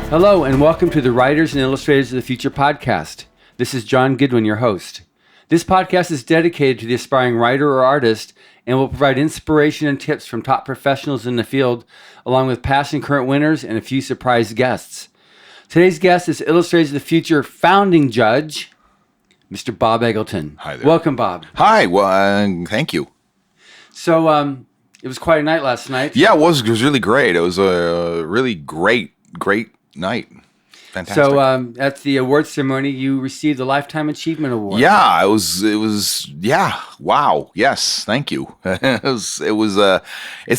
Hello, and welcome to the Writers and Illustrators of the Future podcast. This is John Goodwin, your host. This podcast is dedicated to the aspiring writer or artist and will provide inspiration and tips from top professionals in the field, along with past and current winners and a few surprise guests. Today's guest is Illustrators of the Future founding judge, Mr. Bob Eggleton. Hi there. Welcome, Bob. Hi. Well, thank you. So, it was quite a night last night. Yeah, it was really great. It was a really great night. Fantastic. So, at the awards ceremony, you received the Lifetime Achievement Award. Yeah, it was. Yeah. Wow. Yes. Thank you. It's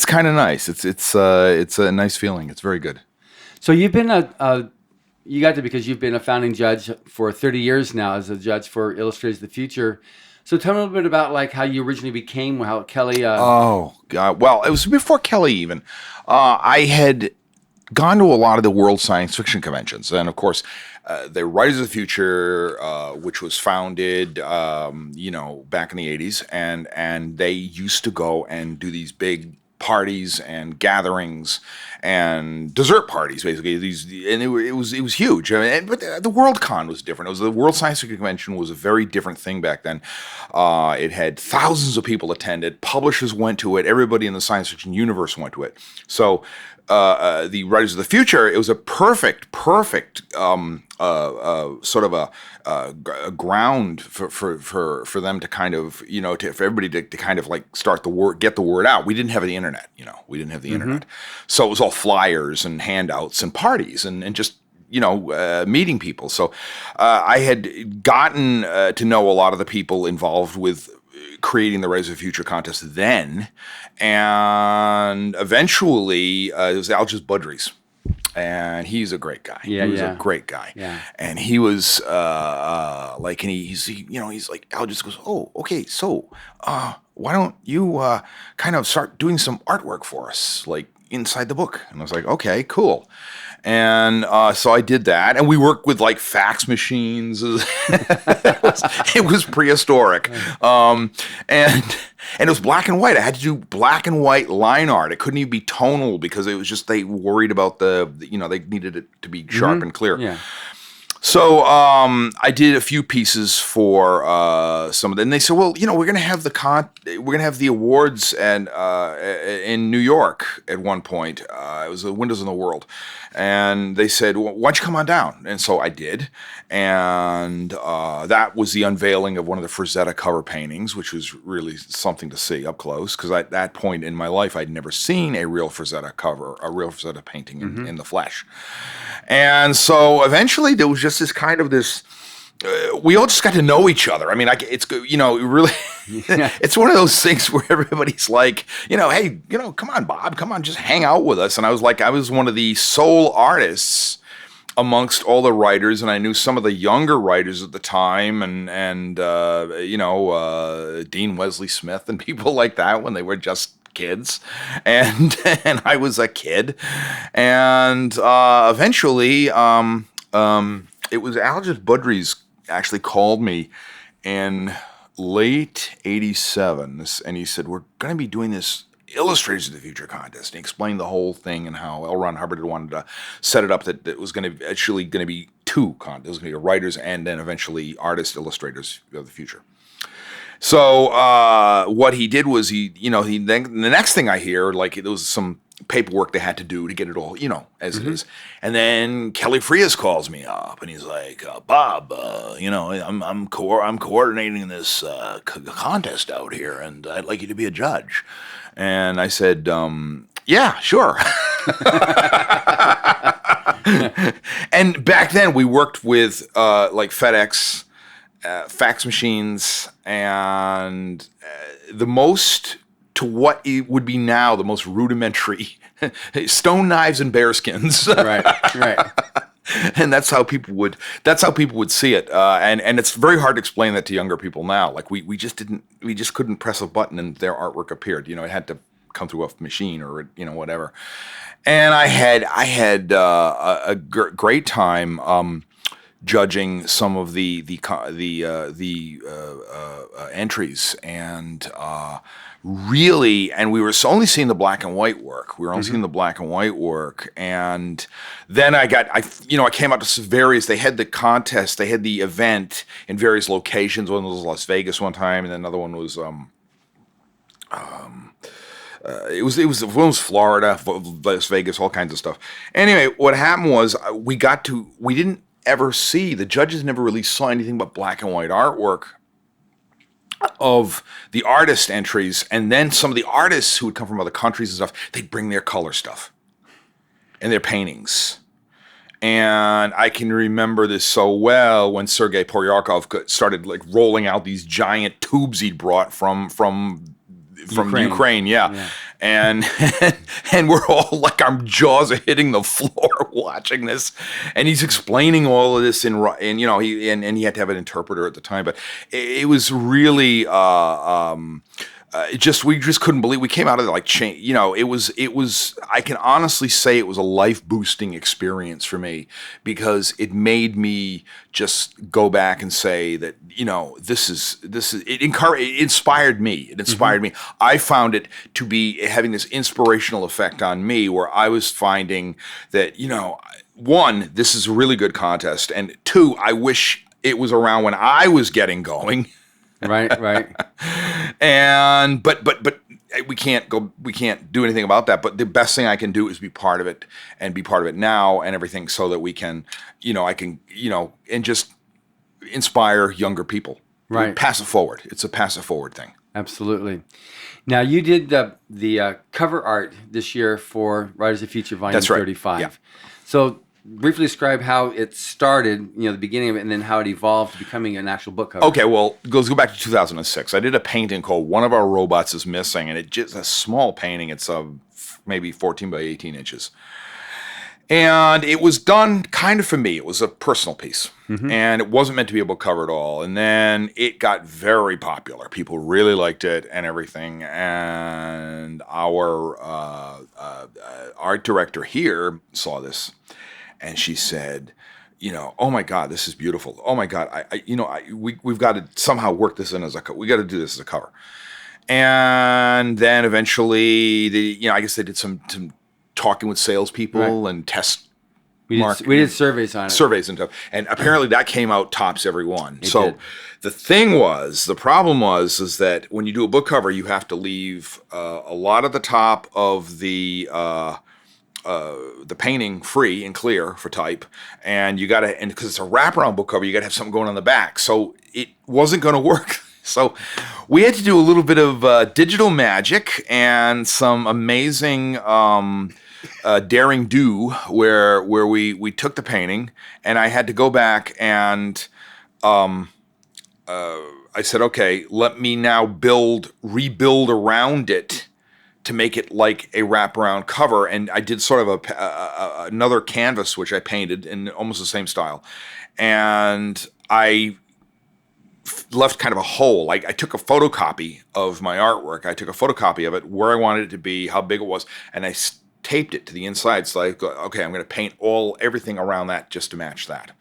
kind of nice. It's a nice feeling. It's very good. So you've been you got to because you've been a founding judge for 30 years now as a judge for Illustrators of the Future. So tell me a little bit about like how you originally became, how Kelly. Oh God. Well, it was before Kelly even. I had gone to a lot of the world science fiction conventions, and of course, the Writers of the Future, which was founded, back in the 80s, and they used to go and do these big parties and gatherings and dessert parties, basically. It was huge. I mean, but the World Con was different. It was the World Science Fiction Convention was a very different thing back then. It had thousands of people attended. Publishers went to it. Everybody in the science fiction universe went to it. So the Writers of the Future, it was a perfect sort of a ground for them to kind of, for everybody to kind of like start get the word out. We didn't have the internet, internet. So it was all flyers and handouts and parties and just, meeting people. So I had gotten to know a lot of the people involved with creating the Writers of the Future contest then, and eventually it was Algis Budrys, and he's a great guy. Yeah, he was a great guy. Yeah. And he was he's like, Algis goes, oh, okay, so why don't you kind of start doing some artwork for us, like inside the book? And I was like, okay, cool. And so I did that, and we worked with like fax machines. It was prehistoric, and it was black and white. I had to do black and white line art. It couldn't even be tonal because it was just they worried about they needed it to be sharp and clear. Yeah. So I did a few pieces for some of them. And they said, well, we're gonna have the awards and in New York at one point. It was the Windows in the World, and they said, well, why don't you come on down? And so I did, and that was the unveiling of one of the Frazetta cover paintings, which was really something to see up close, because at that point in my life I'd never seen a real Frazetta painting in the flesh. And so eventually there was just we all just got to know each other. I mean, it's really, it's one of those things where everybody's like, hey, come on, Bob, come on, just hang out with us. And I was one of the sole artists amongst all the writers, and I knew some of the younger writers at the time, and Dean Wesley Smith and people like that when they were just kids, and I was a kid, and eventually, it was Algis Budrys actually called me in late '87, and he said, we're going to be doing this Illustrators of the Future contest, and he explained the whole thing and how L. Ron Hubbard had wanted to set it up that it was going to be two contests. It was going to be a writers and then eventually artist illustrators of the future. So what he did was the next thing I hear, like there was some paperwork they had to do to get it all, as it is. And then Kelly Frias calls me up and he's like, Bob, I'm coordinating this contest out here, and I'd like you to be a judge. And I said, yeah, sure. And back then we worked with like FedEx, fax machines, and the most to what it would be now the most rudimentary stone knives and bearskins. Right. And that's how people would see it. And it's very hard to explain that to younger people now. Like we just couldn't press a button and their artwork appeared. It had to come through a machine or whatever. And I had a great time judging some of the entries, and really, and we were only seeing the black and white work. We were only seeing the black and white work, and then I came out to various. They had the contest, they had the event in various locations. One was Las Vegas one time, and then another one was one was Florida, Las Vegas, all kinds of stuff. Anyway, what happened was we didn't ever see, the judges never really saw anything but black and white artwork of the artist entries, and then some of the artists who would come from other countries and stuff, they'd bring their color stuff and their paintings. And I can remember this so well when Sergei Poryakov started like rolling out these giant tubes he'd brought from Ukraine, yeah. And we're all like, our jaws are hitting the floor watching this, and he's explaining all of this and he had to have an interpreter at the time, but it was really we just couldn't believe. We came out of it like it was I can honestly say it was a life boosting experience for me, because it made me just go back and say that it inspired me. It inspired me. I found it to be having this inspirational effect on me, where I was finding that one, this is a really good contest, and two, I wish it was around when I was getting going. Right. And but we can't do anything about that. But the best thing I can do is be part of it, and be part of it now and everything, so that we can, and just inspire younger people. Right. Pass it forward. It's a pass it forward thing. Absolutely. Now, you did the cover art this year for Writers of the Future Volume 35. Yeah. So briefly describe how it started, the beginning of it, and then how it evolved to becoming an actual book cover. Okay, well, let's go back to 2006. I did a painting called "One of Our Robots is Missing," and it's just a small painting. It's maybe 14 by 18 inches. And it was done kind of for me. It was a personal piece. And it wasn't meant to be a book cover at all. And then it got very popular. People really liked it and everything. And our art director here saw this. And she said, "Oh my God, this is beautiful. Oh my God, we've got to somehow work this in as a cover. We got to do this as a cover." And then eventually, I guess they did some talking with salespeople and test. We did surveys on it. Surveys and stuff, and apparently that came out tops every one. The problem was that when you do a book cover, you have to leave a lot of the top of the painting free and clear for type, and because it's a wraparound book cover, you got to have something going on the back. So it wasn't going to work. So we had to do a little bit of digital magic and some amazing daring do, where we took the painting, and I had to go back and I said, okay, let me now rebuild around it to make it like a wraparound cover. And I did sort of another canvas, which I painted in almost the same style. And I left kind of a hole. I took a photocopy of my artwork. I took a photocopy of it, where I wanted it to be, how big it was, and I taped it to the inside. So I go, okay, I'm going to paint everything around that just to match that.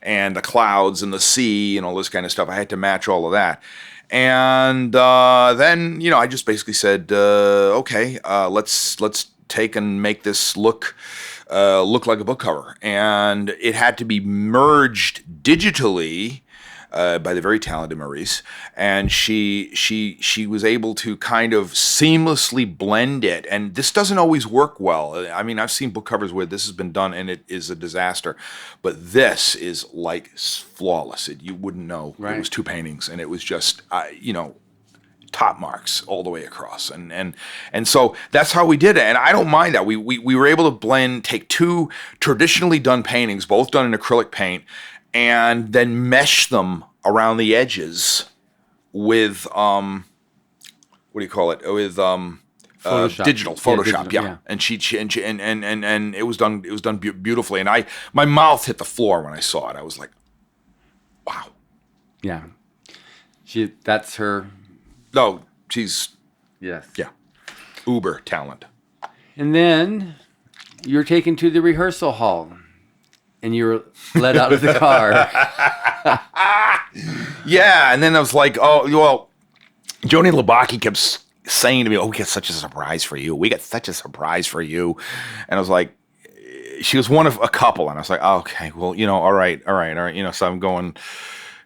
And the clouds and the sea and all this kind of stuff. I had to match all of that. And then, I just basically said, okay, let's take and make this look like a book cover. And it had to be merged digitally by the very talented Maurice, and she was able to kind of seamlessly blend it. And this doesn't always work well. I mean, I've seen book covers where this has been done and it is a disaster, but this is like flawless. You wouldn't know. Right. It was two paintings, and it was just top marks all the way across, and so that's how we did it. And I don't mind that. We were able to take two traditionally done paintings, both done in acrylic paint, and then mesh them around the edges with what do you call it? With digital Photoshop, yeah. And she and it was done beautifully. And my mouth hit the floor when I saw it. I was like, wow. Yeah. That's her. No, she's yes. Yeah. Uber talent. And then you're taken to the rehearsal hall. And you were let out of the car. Yeah, and then I was like, oh, well, Joni Labaki kept saying to me, "Oh, we got such a surprise for you. We got such a surprise for you," and I was like, she was one of a couple, and I was like, oh, okay, well, all right, so I'm going,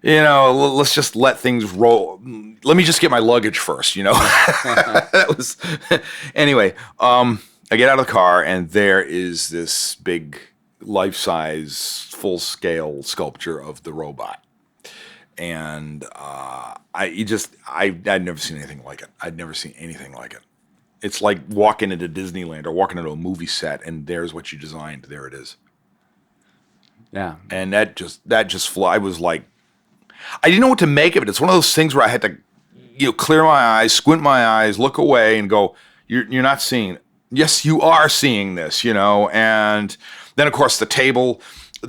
let's just let things roll. Let me just get my luggage first, That was, anyway, I get out of the car, and there is this big life-size, full-scale sculpture of the robot. And I'd never seen anything like it. I'd never seen anything like it. It's like walking into Disneyland or walking into a movie set, and there's what you designed. There it is. Yeah. And that just flew. I was like, I didn't know what to make of it. It's one of those things where I had to, clear my eyes, squint my eyes, look away, and go, "You're not seeing it. Yes, you are seeing this," And then, of course, the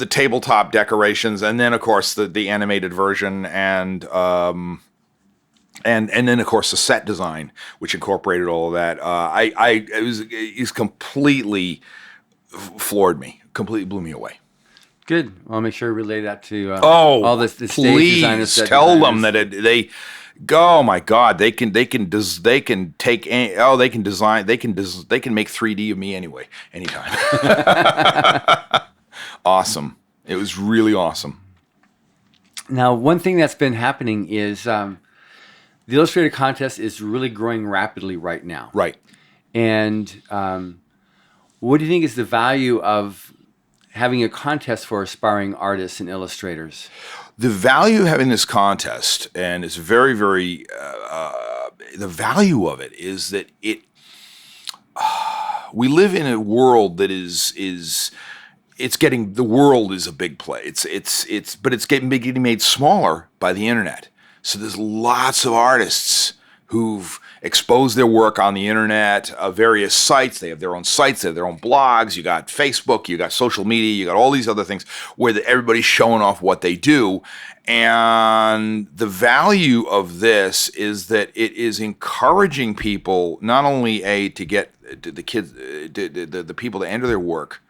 tabletop decorations, and then, of course, the animated version, and then, of course, the set design, which incorporated all of that. It completely floored me, completely blew me away. Good. I'll make sure to relay that to all the stage designers. Please tell them that they. Oh my God! They can make 3D of me anyway, anytime. Awesome! It was really awesome. Now, one thing that's been happening is the Illustrator contest is really growing rapidly right now. Right. And what do you think is the value of having a contest for aspiring artists and illustrators? The value of having this contest, and it's very, very, the value of it is that we live in a world that the world is a big play. But it's getting made smaller by the internet. So there's lots of artists who've exposed their work on the internet, various sites. They have their own sites, they have their own blogs. You got Facebook, you got social media, you got all these other things where everybody's showing off what they do. And the value of this is that it is encouraging people not only to get the kids, the people to enter their work,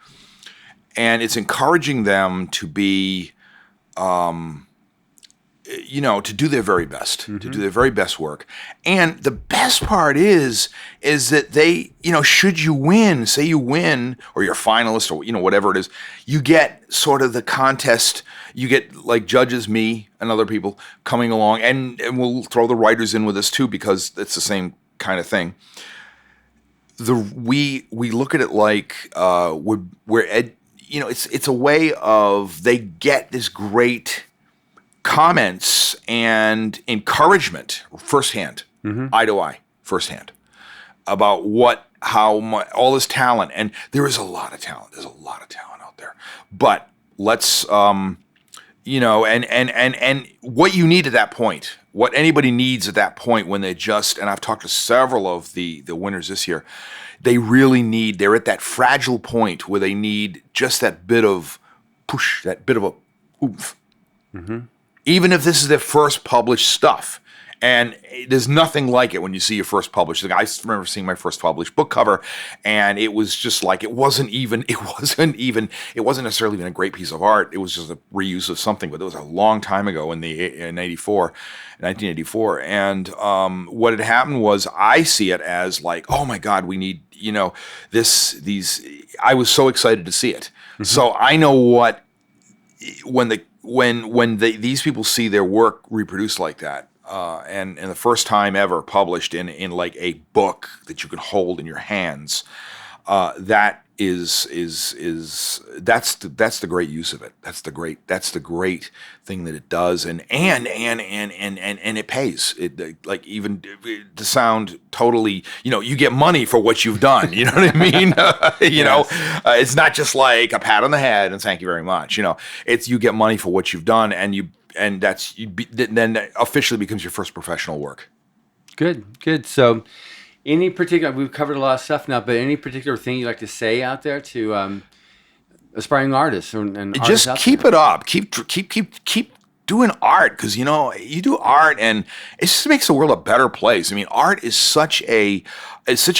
and it's encouraging them to be, to do their very best, to do their very best work. And the best part is that they, should you win, say you win, or you're a finalist, or, whatever it is, you get sort of the contest, you get like judges, me and other people coming along, and we'll throw the writers in with us too, because it's the same kind of thing. We look at it like, it's a way of, they get this great comments and encouragement firsthand, eye to eye, firsthand, about all this talent. And there is a lot of talent. There's a lot of talent out there. But let's, and what you need at that point, what anybody needs at that point when they and I've talked to several of the winners this year, they're at that fragile point where they need just that bit of push, that bit of a oomph. Even if this is their first published stuff. And there's nothing like it when you see your first published. I remember seeing my first published book cover, and it was just like, it wasn't necessarily even a great piece of art. It was just a reuse of something, but it was a long time ago in 1984. And what had happened was, I see it as like, oh my God, we need, these. I was so excited to see it. So I know what, when these people see their work reproduced like that, and the first time ever published in like a book that you can hold in your hands, that's the great use of it. That's the great thing that it does, and it pays. It, like, even to sound totally, you get money for what you've done. You know what I mean? It's not just like a pat on the head and thank you very much. It's, you get money for what you've done, and then officially becomes your first professional work. Good. So, we've covered a lot of stuff now, but any particular thing you'd like to say out there to aspiring artists and just keep it up, keep doing art, because you do art and it just makes the world a better place. I mean, art is such a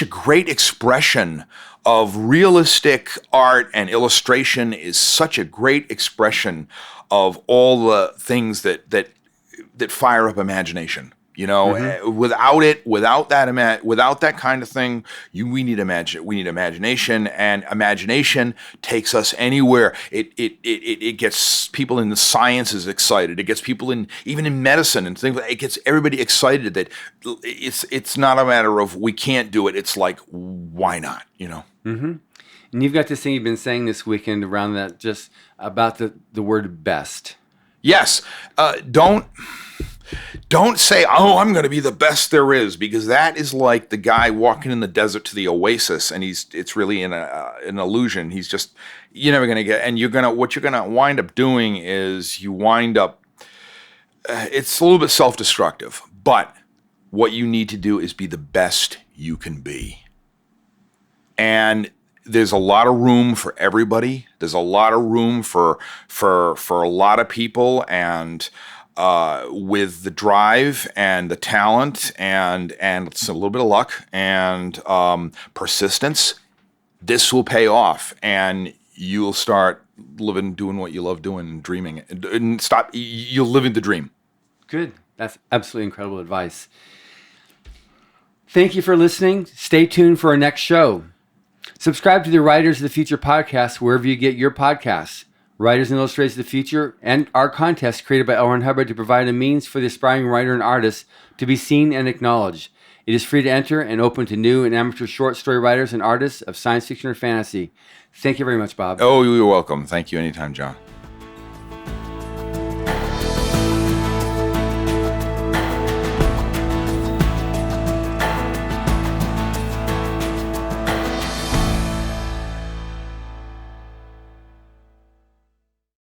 great expression of realistic art, and illustration is such a great expression of all the things that fire up imagination. You know, without it, without that kind of thing, we need imagination, and imagination takes us anywhere. It gets people in the sciences excited. It gets people even in medicine and things. It gets everybody excited that it's not a matter of we can't do it. It's like, why not? You know. Mm-hmm. And you've got this thing you've been saying this weekend around that, just about the word best. Yes. Don't say, oh, I'm going to be the best there is, because that is like the guy walking in the desert to the oasis, and it's really an illusion. You're never going to get, and what you're going to wind up doing is you wind up, it's a little bit self-destructive, but what you need to do is be the best you can be. And there's a lot of room for everybody. There's a lot of room for a lot of people, and with the drive and the talent and it's a little bit of luck and persistence, this will pay off, and you'll start doing what you love doing, and dreaming, and you'll live in the dream. Good. That's absolutely incredible advice. Thank you for listening. Stay tuned for our next show. Subscribe to the Writers of the Future podcast wherever you get your podcasts. Writers and Illustrators of the Future and our contest created by L. Ron Hubbard to provide a means for the aspiring writer and artist to be seen and acknowledged. It is free to enter and open to new and amateur short story writers and artists of science fiction or fantasy. Thank you very much, Bob. Oh, you're welcome. Thank you anytime, John.